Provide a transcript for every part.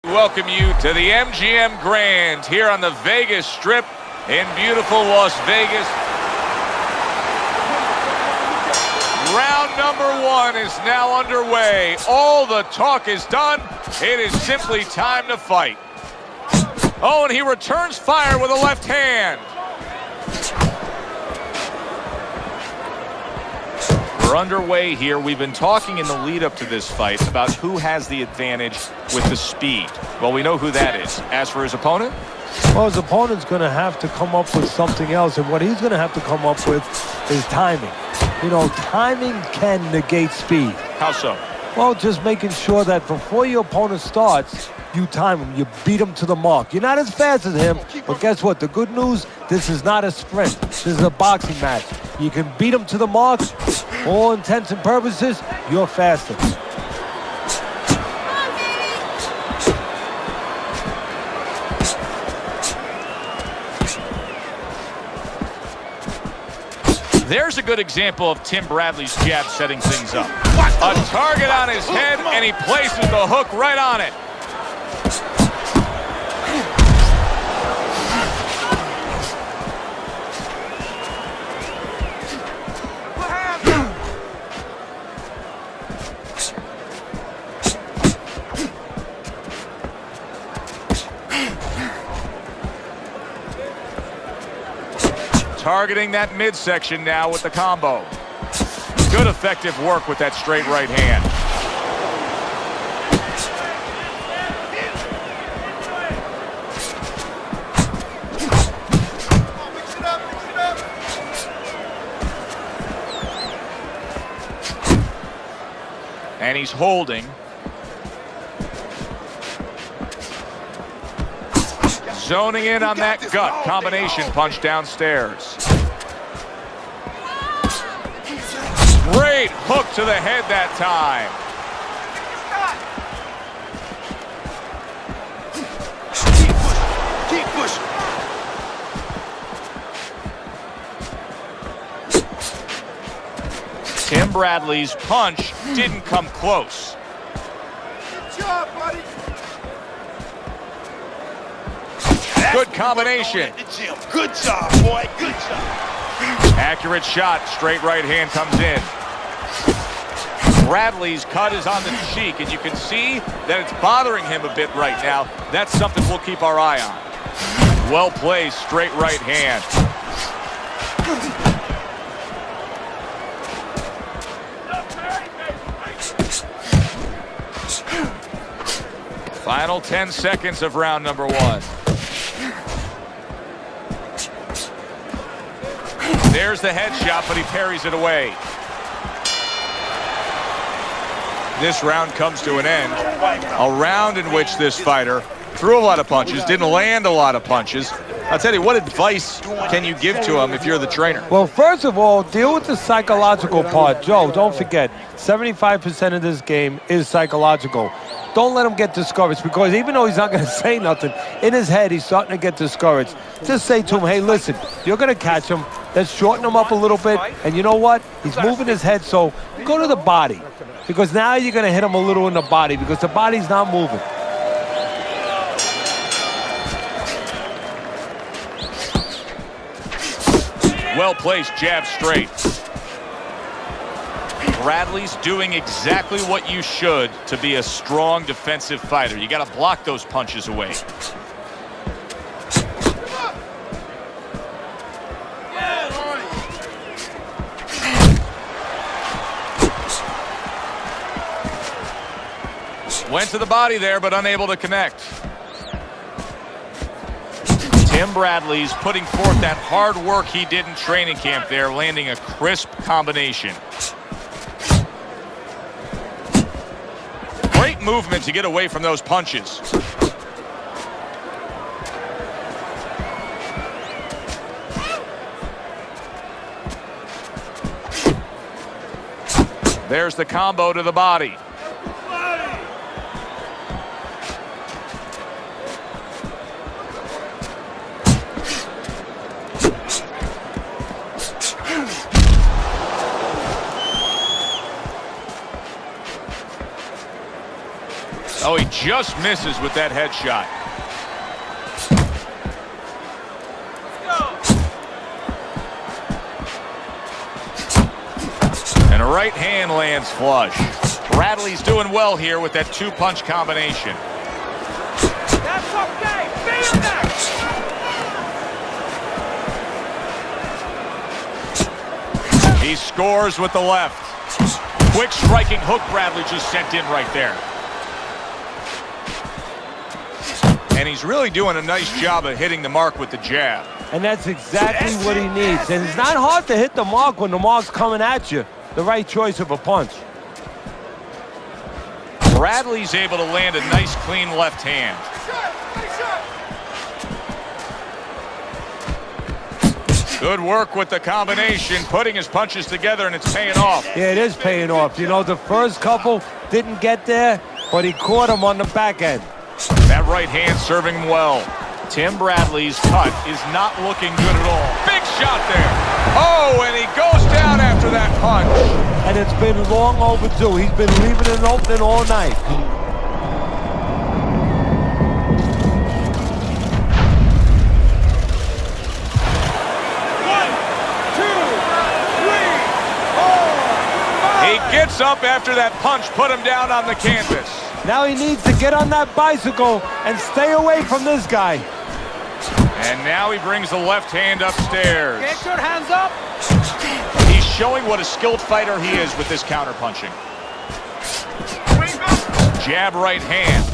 Welcome you to the MGM Grand here on the Vegas Strip in beautiful Las Vegas. Round number one is now underway. All the talk is done. It is simply time to fight. Oh, and he returns fire with a left hand. We're underway here. We've been talking in the lead up to this fight about who has the advantage with the speed. Well, we know who that is. As for his opponent? Well, his opponent's going to have to come up with something else, and what he's going to have to come up with is timing. You know, timing can negate speed. How so? Well, just making sure that before your opponent starts, you time him, you beat him to the mark. You're not as fast as him, but guess what? The good news, this is not a sprint. This is a boxing match. You can beat him to the mark. All intents and purposes, you're faster. There's a good example of Tim Bradley's jab setting things up. A target on his head, and he places the hook right on it. Targeting that midsection now with the combo. Good effective work with that straight right hand. And he's holding. Zoning in on that gut combination punch downstairs. Great hook to the head that time. Keep pushing. Tim Bradley's punch didn't come close. Good job, buddy. Good combination. Good job, boy. Good job. Accurate shot. Straight right hand comes in. Bradley's cut is on the cheek, and you can see that it's bothering him a bit right now. That's something we'll keep our eye on. Well placed, straight right hand. Final 10 seconds of round number one. There's the headshot, but he parries it away. This round comes to an end. A round in which this fighter threw a lot of punches, didn't land a lot of punches. I'll tell you, what advice can you give to him if you're the trainer? Well, first of all, deal with the psychological part. Joe, don't forget, 75% of this game is psychological. Don't let him get discouraged, because even though he's not going to say nothing, in his head he's starting to get discouraged. Just say to him, hey, listen, you're going to catch him. Let's shorten him up a little bit. And you know what? He's moving his head, so go to the body. Because now you're going to hit him a little in the body, because the body's not moving. Well placed, jab straight. Bradley's doing exactly what you should to be a strong defensive fighter. You got to block those punches away. Went to the body there, but unable to connect. Tim Bradley's putting forth that hard work he did in training camp there, landing a crisp combination. Great movement to get away from those punches. There's the combo to the body. Oh, he just misses with that headshot. And a right hand lands flush. Bradley's doing well here with that two-punch combination. That's okay. Feel that. He scores with the left. Quick striking hook Bradley just sent in right there. And he's really doing a nice job of hitting the mark with the jab. And that's exactly what he needs. And it's not hard to hit the mark when the mark's coming at you. The right choice of a punch. Bradley's able to land a nice clean left hand. Good work with the combination, putting his punches together, and it's paying off. Yeah, it is paying off. You know, the first couple didn't get there, but he caught him on the back end. That right hand serving him well. Tim Bradley's cut is not looking good at all. Big shot there. Oh, and he goes down after that punch. And it's been long overdue. He's been leaving it open all night. He gets up after that punch, put him down on the canvas. Now he needs to get on that bicycle and stay away from this guy. And now he brings the left hand upstairs. Get your hands up. He's showing what a skilled fighter he is with this counterpunching. Jab right hand.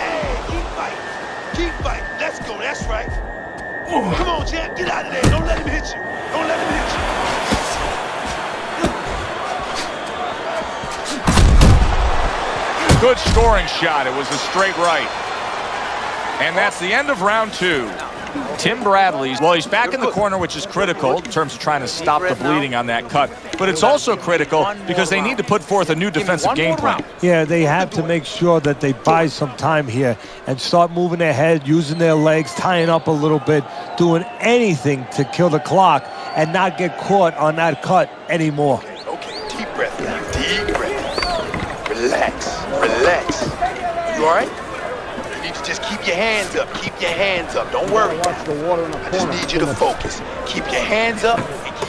Hey, keep fighting. Keep fighting. Let's go. That's right. Come on, champ. Get out of there. Don't let him hit you. Don't let him hit you. Good scoring shot. It was a straight right. And that's the end of round two. Tim Bradley's, well, he's back in the corner, which is critical in terms of trying to stop the bleeding on that cut. But it's also critical because they need to put forth a new defensive game plan. Yeah, they have to make sure that they buy some time here and start moving their head, using their legs, tying up a little bit, doing anything to kill the clock and not get caught on that cut anymore. Okay, deep breath now. Deep breath. Relax. Relax. You all right? You need to just keep your hands up. Keep your hands up. Don't worry. I just need you to focus. Keep your hands up and keep...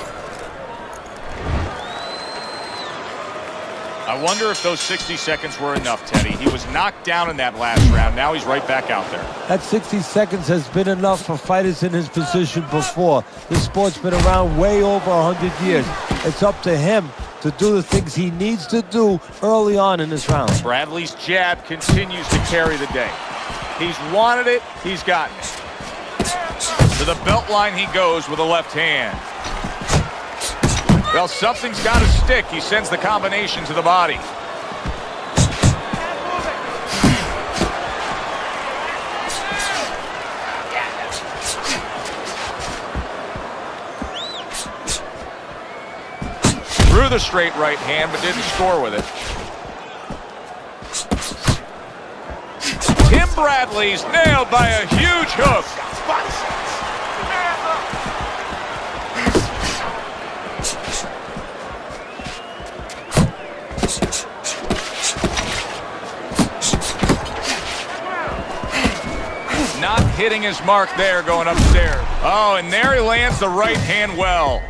I wonder if those 60 seconds were enough, Teddy. He was knocked down in that last round. Now he's right back out there. That 60 seconds has been enough for fighters in his position before. This sport's been around way over 100 years. It's up to him to do the things he needs to do early on in this round. Bradley's jab continues to carry the day. He's wanted it, he's gotten it. To the belt line he goes with a left hand. Well, something's got to stick. He sends the combination to the body. Threw the straight right hand, but didn't score with it. Tim Bradley's nailed by a huge hook. Not hitting his mark there going upstairs. Oh, and there he lands the right hand well.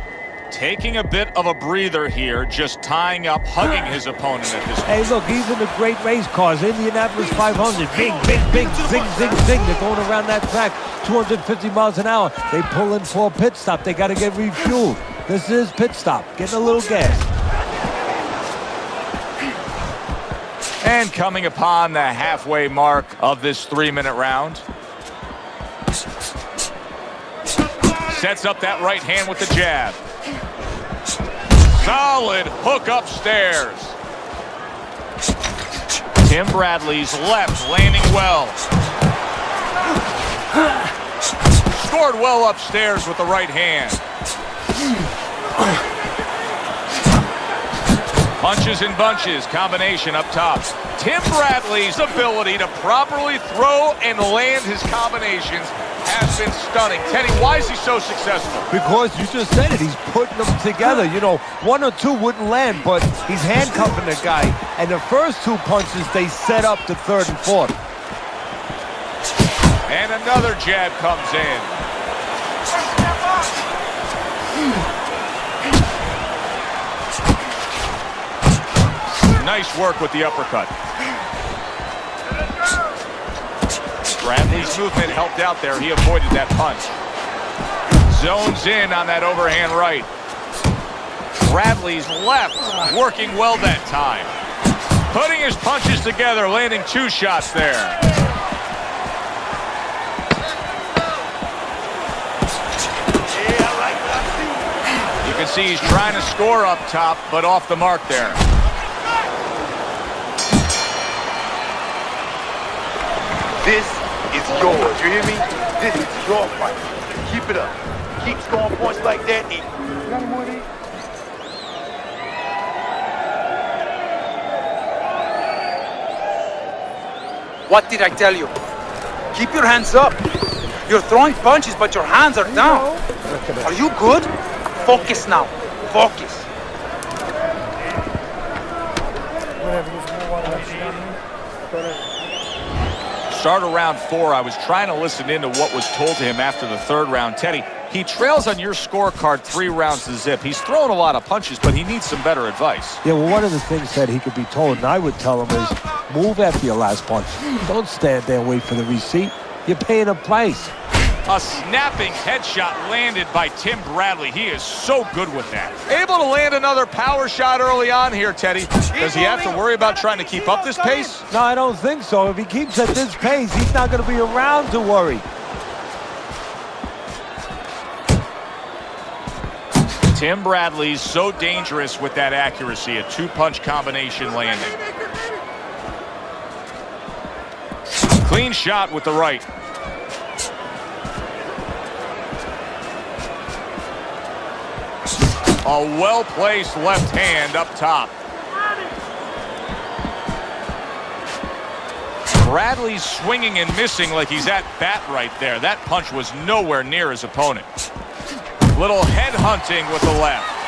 Taking a bit of a breather here, just tying up, hugging his opponent at this point. Hey, look, even the great race cars, Indianapolis 500, bing, bing, bing, zing, zing, zing. They're going around that track 250 miles an hour. They pull in for a pit stop. They got to get refueled. This is pit stop, getting a little gas. And coming upon the halfway mark of this 3-minute round. Sets up that right hand with the jab. Solid hook upstairs. Tim Bradley's left landing well. Scored well upstairs with the right hand. Punches and bunches, combination up top. Tim Bradley's ability to properly throw and land his combinations has been stunning. Teddy, why is he so successful? Because you just said it, he's putting them together. You know, one or two wouldn't land, but he's handcuffing the guy. And the first two punches, they set up the third and fourth. And another jab comes in. Nice work with the uppercut. Bradley's movement helped out there. He avoided that punch. Zones in on that overhand right. Bradley's left working well that time. Putting his punches together, landing two shots there. You can see he's trying to score up top, but off the mark there. This is yours, you hear me? This is your fight. Keep it up. Keep scoring points like that. What did I tell you? Keep your hands up. You're throwing punches, but your hands are down. Are you good? Focus now. Focus. Start of round 4, I was trying to listen into what was told to him after the third round. Teddy, he trails on your scorecard 3 rounds to zip. He's throwing a lot of punches, but he needs some better advice. Yeah, well, one of the things that he could be told, and I would tell him, is move after your last punch. Don't stand there and wait for the receipt. You're paying a price. A snapping headshot landed by Tim Bradley. He is so good with that. Able to land another power shot early on here, Teddy. Does he have to worry about trying to keep up this pace? No, I don't think so. If he keeps at this pace, he's not going to be around to worry. Tim Bradley's so dangerous with that accuracy, a 2-punch combination landing. Clean shot with the right. A well-placed left hand up top. Bradley's swinging and missing like he's at bat right there. That punch was nowhere near his opponent. Little head hunting with the left.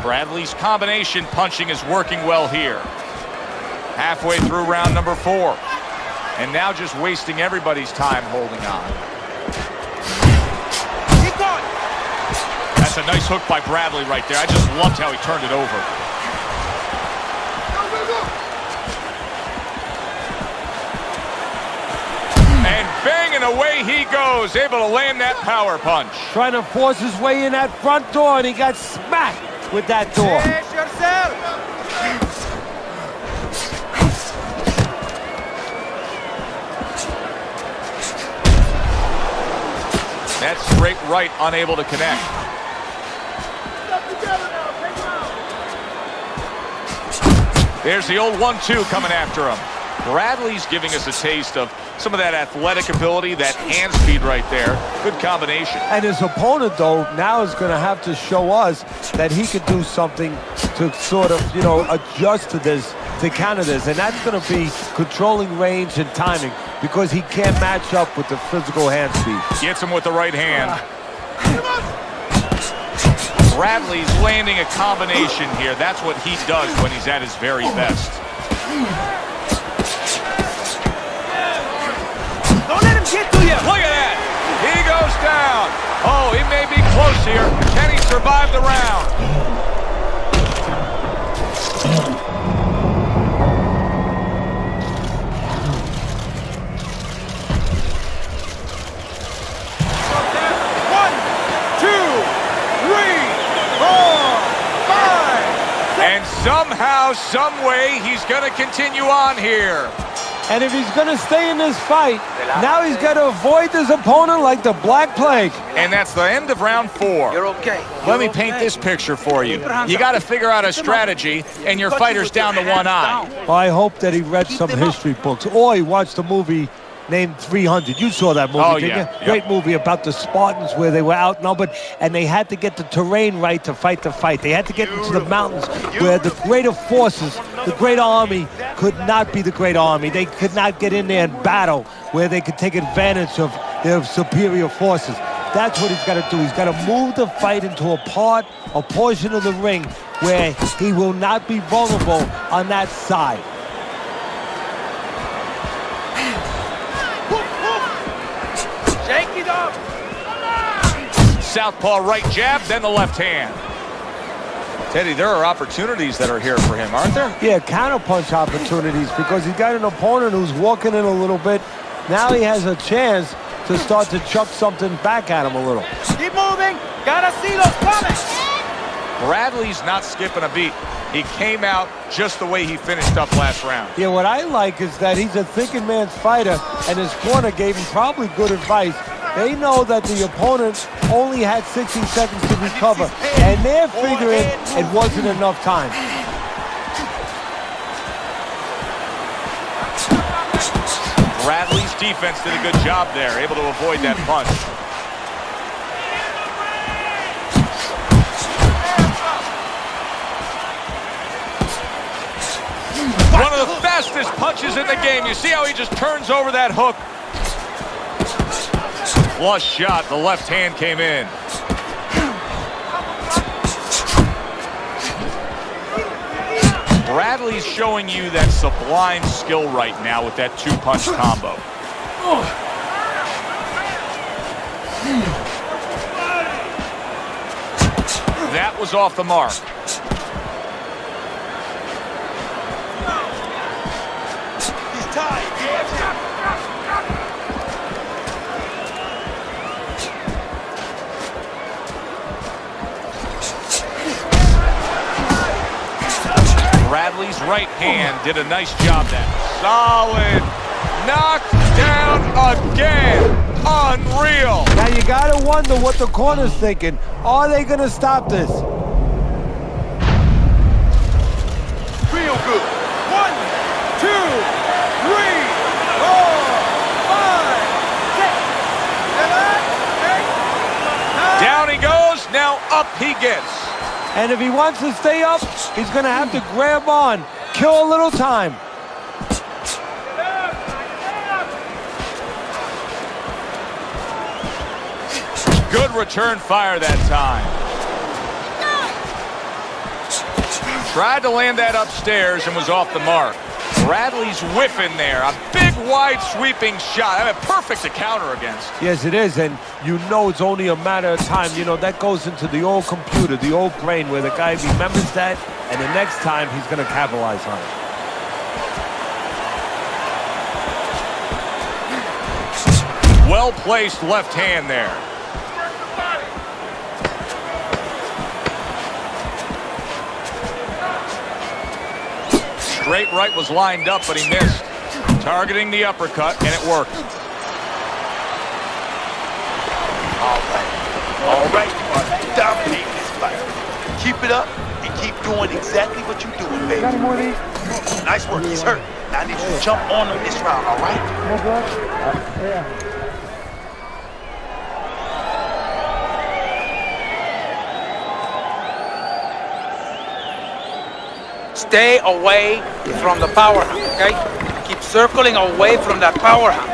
Bradley's combination punching is working well here. Halfway through round number 4. And now just wasting everybody's time holding on. Keep going. That's a nice hook by Bradley right there. I just loved how he turned it over. And banging away he goes, able to land that power punch. Trying to force his way in that front door, and he got smacked with that door. Brace yourself. That straight right unable to connect. There's the old 1-2 coming after him. Bradley's giving us a taste of some of that athletic ability, that hand speed right there. Good combination. And his opponent, though, now is going to have to show us that he could do something to sort of, you know, adjust to this, to counter this. And that's going to be controlling range and timing, because he can't match up with the physical hand speed. Gets him with the right hand. Bradley's landing a combination here. That's what he does when he's at his very best. Don't let him get to you. Look at that. He goes down. Oh, he may be close here. Can he survive the round? Somehow, some way, he's going to continue on here. And if he's going to stay in this fight, now he's got to avoid his opponent like the Black Plague. And that's the end of round 4. You're okay. Let me paint this picture for you. You got to figure out a strategy, and your fighter's down to one eye. Well, I hope that he read some history books, or he watched a movie named 300. You saw that movie, didn't you? Yep. Great movie about the Spartans where they were outnumbered, and they had to get the terrain right to fight the fight. They had to get into the mountains where the greater forces, the great army, could not be the great army. They could not get in there and battle where they could take advantage of their superior forces. That's what he's got to do. He's got to move the fight into a portion of the ring where he will not be vulnerable on that side. Shake it up. Southpaw right jab, then the left hand. Teddy, there are opportunities that are here for him, aren't there? Yeah, counterpunch opportunities because he's got an opponent who's walking in a little bit. Now he has a chance to start to chuck something back at him a little. Keep moving. Gotta see those coming. Bradley's not skipping a beat. He came out just the way he finished up last round. Yeah, what I like is that he's a thinking man's fighter, and his corner gave him probably good advice. They know that the opponent only had 60 seconds to recover, and they're figuring it wasn't enough time. Bradley's defense did a good job there, able to avoid that punch. One of the fastest punches in the game. You see how he just turns over that hook? Flush shot, the left hand came in. Bradley's showing you that sublime skill right now with that two-punch combo. That was off the mark. He's tied. Bradley's right hand did a nice job there. Solid. Knocked down again. Unreal. Now you gotta wonder what the corner's thinking. Are they gonna stop this? Real good. 1, 2, 3, 4, 5, 6, 7, 8, 9. Down he goes. Now up he gets. And if he wants to stay up, he's gonna have to grab on, kill a little time. Good return fire that time. Tried to land that upstairs and was off the mark. Bradley's whipping there. A big, wide, sweeping shot. I mean, perfect to counter against. Yes, it is, and you know it's only a matter of time. You know, that goes into the old computer, the old brain, where the guy remembers that, and the next time he's going to capitalize on it. Well-placed left hand there. Straight right was lined up, but he missed. Targeting the uppercut, and it worked. All right. Dominating this fight. Keep it up and keep doing exactly what you're doing, baby. Got any more of these? Nice work. He's hurt. Now I need you to jump on him this round, all right? More blood? Yeah. Stay away from the power hand, okay? Keep circling away from that power hand.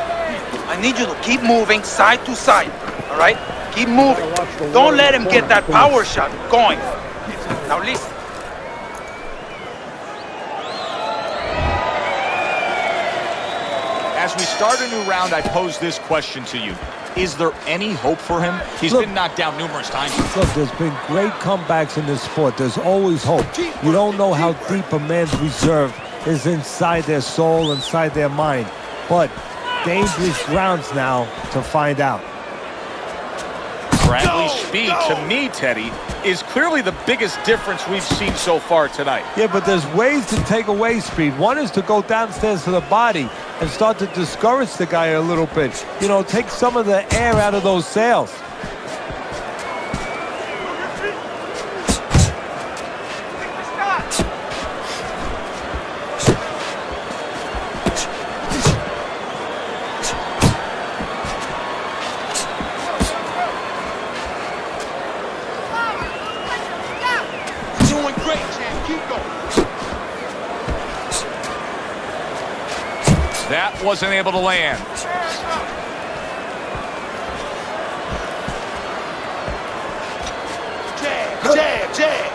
I need you to keep moving side to side, all right? Keep moving. Don't let him get that power shot going. Now listen. As we start a new round, I pose this question to you. Is there any hope for him? He's been knocked down numerous times. Look, there's been great comebacks in this sport. There's always hope. You don't know how deep a man's reserve is inside their soul, inside their mind. But dangerous grounds now to find out. Bradley's speed, to me, Teddy, is clearly the biggest difference we've seen so far tonight. Yeah, but there's ways to take away speed. One is to go downstairs to the body and start to discourage the guy a little bit. You know, take some of the air out of those sails. That wasn't able to land. Jab, jab, jab.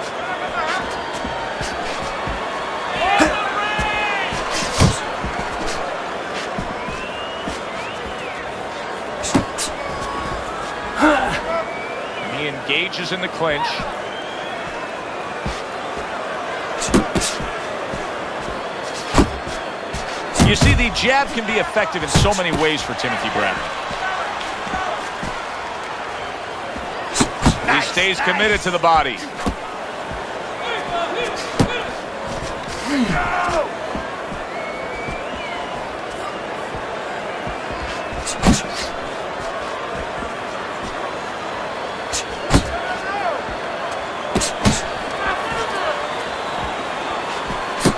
He engages in the clinch. You see, the jab can be effective in so many ways for Timothy Bradley. He stays committed to the body.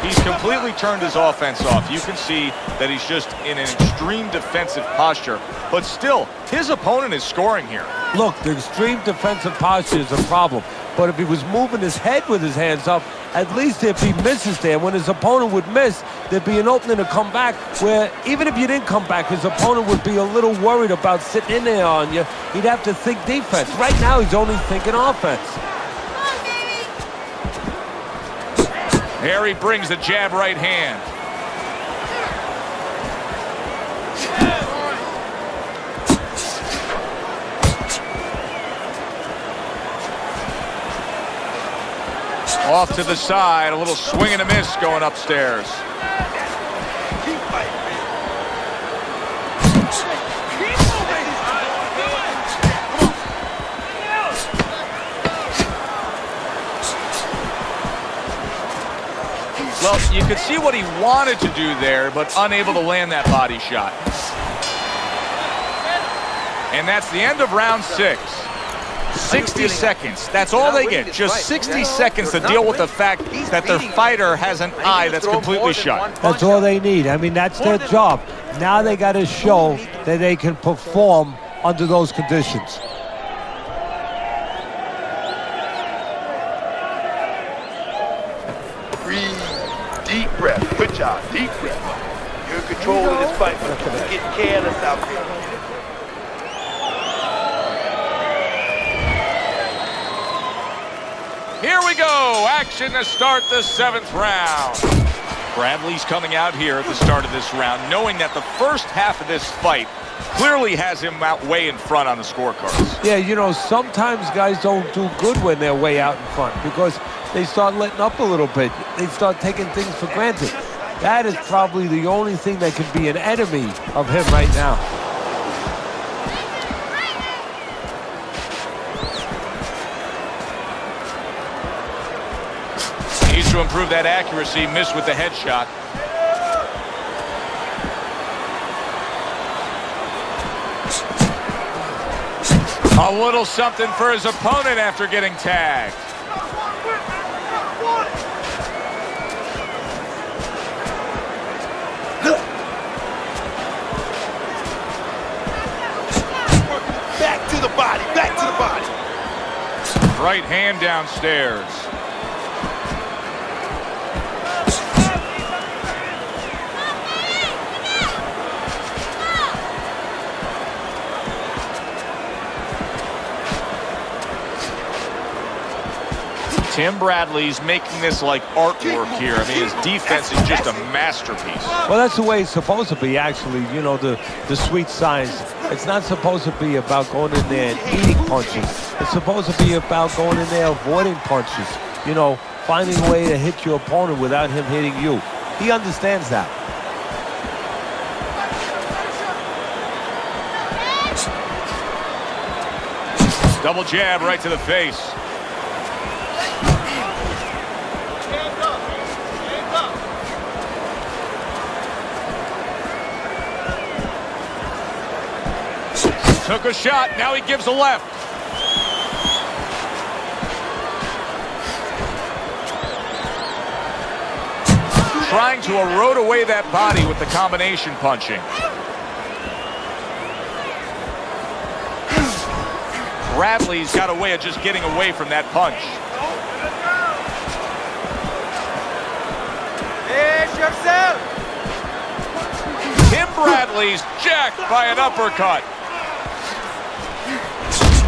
He's completely turned his offense off. You can see that he's just in an extreme defensive posture, but still, his opponent is scoring here. Look, the extreme defensive posture is a problem, but if he was moving his head with his hands up, at least if he misses there, when his opponent would miss, there'd be an opening to come back where even if you didn't come back, his opponent would be a little worried about sitting in there on you. He'd have to think defense. Right now, he's only thinking offense. There he brings the jab right hand. Off to the side, a little swing and a miss going upstairs. Keep fighting. Well, you could see what he wanted to do there, but unable to land that body shot. And that's the end of round 6. 60 seconds. That's all they get. Just 60 seconds to deal with the fact that their fighter has an eye that's completely shut. That's all they need. I mean, that's their job. Now they got to show that they can perform under those conditions. Breathe. Deep breath. Good job. Deep breath. You're in control of this fight, but you're getting careless out there. Here we go. Action to start the 7th round. Bradley's coming out here at the start of this round, knowing that the first half of this fight clearly has him out way in front on the scorecards. Yeah, you know, sometimes guys don't do good when they're way out in front because they start letting up a little bit. They start taking things for granted. That is probably the only thing that could be an enemy of him right now. Needs to improve that accuracy. Missed with the headshot. A little something for his opponent after getting tagged. Back to the body. Back to the body. Right hand downstairs. Tim Bradley's making this like artwork here. I mean, his defense is just a masterpiece. Well, that's the way it's supposed to be, actually. You know, the sweet science. It's not supposed to be about going in there and eating punches. It's supposed to be about going in there avoiding punches. You know, finding a way to hit your opponent without him hitting you. He understands that. Double jab right to the face. Took a shot, now he gives a left. Trying to erode away that body with the combination punching. Bradley's got a way of just getting away from that punch. Tim Bradley's jacked by an uppercut.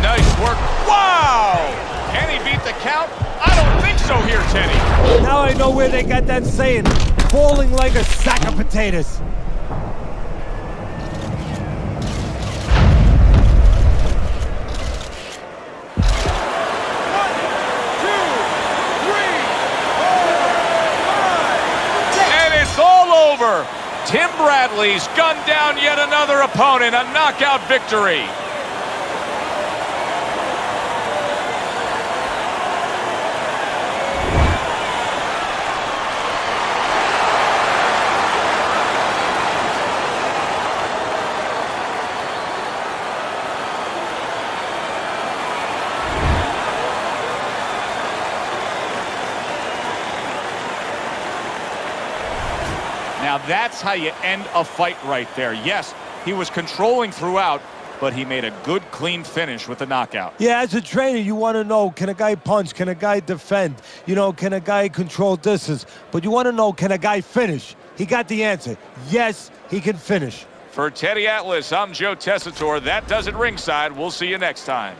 Nice work. Wow! Can he beat the count? I don't think so here, Teddy. Now I know where they got that saying, falling like a sack of potatoes. And it's all over. Tim Bradley's gunned down yet another opponent, a knockout victory. Now that's how you end a fight right there. Yes, he was controlling throughout, but he made a good, clean finish with the knockout. Yeah, as a trainer, you want to know, can a guy punch? Can a guy defend? You know, can a guy control distance? But you want to know, can a guy finish? He got the answer. Yes, he can finish. For Teddy Atlas, I'm Joe Tessitore. That does it ringside. We'll see you next time.